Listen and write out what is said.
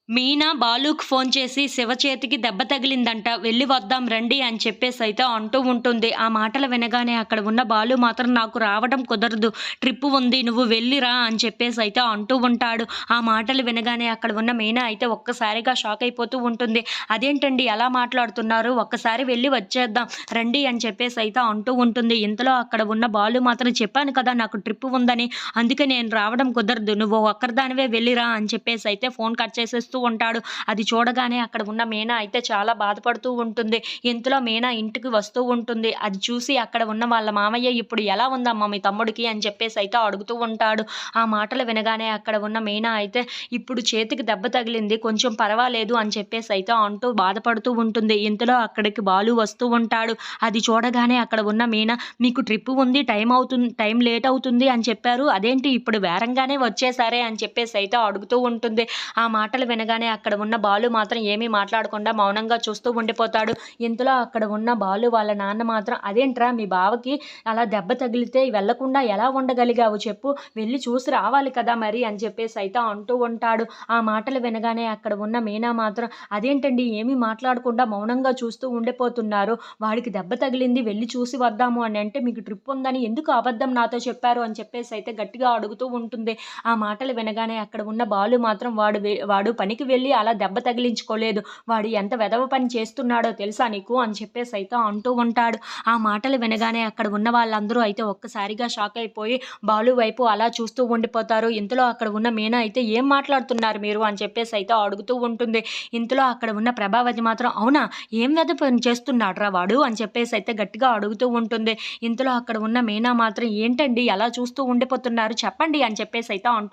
మీనా బాలుకి ఫోన్ చేసి శివ చేతికి దెబ్బ తగిలిందంట. వెళ్లి వద్దాం రండి అని చెప్పేసైతే అంటూ ఉంటుంది. ఆ మాటలు వినగానే అక్కడ ఉన్న బాలు మాత్రం నాకు రావడం కుదరదు. ట్రిప్ ఉంది నువ్వు వెళ్ళిరా అని చెప్పేసైతే అంటూ ఉంటాడు. ఆ మాటలు వినగానే అక్కడ ఉన్న మీనా అయితే ఒక్కసారిగా షాక్ అయిపోతూ ఉంటుంది. అదేంటండి అలా మాట్లాడుతున్నారు? ఒక్కసారి వెళ్లి వచ్చేద్దాం రండి అని చెప్పేసైతే అంటూ ఉంటుంది. ఇంతలో అక్కడ ఉన్న బాలు మాత్రం చెప్పాను కదా నాకు ట్రిప్ ఉందని. అందుకే నేను రావడం కుదరదు. నువ్వు ఒక్కరిదానివే వెళ్ళిరా అని చెప్పేసైతే ఫోన్ కట్ చేసేస్తూ ఉంటాడు. అది చూడగానే అక్కడ ఉన్న మీనా అయితే చాలా బాధపడుతూ ఉంటుంది. ఇంతలో మీనా ఇంటికి వస్తూ ఉంటుంది. అది చూసి అక్కడ ఉన్న వాళ్ళ మామయ్య ఇప్పుడు ఎలా ఉందమ్మా మీ తమ్ముడికి అని చెప్పేసైతే అడుగుతూ ఉంటాడు. ఆ మాటలు వినగానే అక్కడ ఉన్న మీనా అయితే ఇప్పుడు చేతికి దెబ్బ తగిలింది. కొంచెం పర్వాలేదు అని చెప్పేసైతే అంటూ బాధపడుతూ ఉంటుంది. ఇంతలో అక్కడికి బాలు వస్తూ ఉంటాడు. అది చూడగానే అక్కడ ఉన్న మీనా మీకు ట్రిప్ ఉంది టైం లేట్ అవుతుంది అని చెప్పారు. అదేంటి ఇప్పుడు వేరంగానే వచ్చేసారే అని చెప్పేసైతే అడుగుతూ ఉంటుంది. ఆ మాటలు వినగానే అక్కడ ఉన్న బాలు మాత్రం ఏమీ మాట్లాడకుండా మౌనంగా చూస్తూ ఉండిపోతాడు. ఇంతలో అక్కడ ఉన్న బాలు వాళ్ళ నాన్న మాత్రం అదేంట్రా మీ బావకి అలా దెబ్బ తగిలితే వెళ్ళకుండా ఎలా ఉండగలిగావు చెప్పు? వెళ్ళి చూసి రావాలి కదా మరి అని చెప్పేసైతే అంటూ ఉంటాడు. ఆ మాటలు వినగానే అక్కడ ఉన్న మీనా మాత్రం అదేంటండి ఏమీ మాట్లాడకుండా మౌనంగా చూస్తూ ఉండిపోతున్నారు. వాడికి దెబ్బ తగిలింది వెళ్ళి చూసి వద్దాము అని అంటే మీకు ట్రిప్ ఉందని ఎందుకు అబద్ధం నాతో చెప్పారు అని చెప్పేసైతే గట్టిగా అడుగుతూ ఉంటుంది. ఆ మాటలు వినగానే అక్కడ ఉన్న బాలు మాత్రం వాడు పనికి వెళ్ళి అలా దెబ్బ తగిలించుకోలేదు. వాడు ఎంత వెధవ పని చేస్తున్నాడో తెలుసా నీకు అని చెప్పేసైతే అంటూ ఉంటాడు. ఆ మాటలు వినగానే అక్కడ ఉన్న వాళ్ళందరూ అయితే ఒక్కసారిగా షాక్ అయిపోయి బాలు వైపు అలా చూస్తూ ఉండిపోతారు. ఇంతలో అక్కడ ఉన్న మీనా అయితే ఏం మాట్లాడుతున్నారు మీరు అని చెప్పేసైతే అడుగుతూ ఉంటుంది. ఇంతలో అక్కడ ఉన్న ప్రభావతి మాత్రం అవునా ఏం వెధవ పని చేస్తున్నాడురా వాడు అని చెప్పేసైతే గట్టిగా అడుగుతూ ఉంటుంది. ఇంతలో అక్కడ ఉన్న మీనా మాత్రం ఏంటండి అలా చూస్తూ ఉండిపోతున్నారు చెప్పండి అని చెప్పేసైతే అంటూ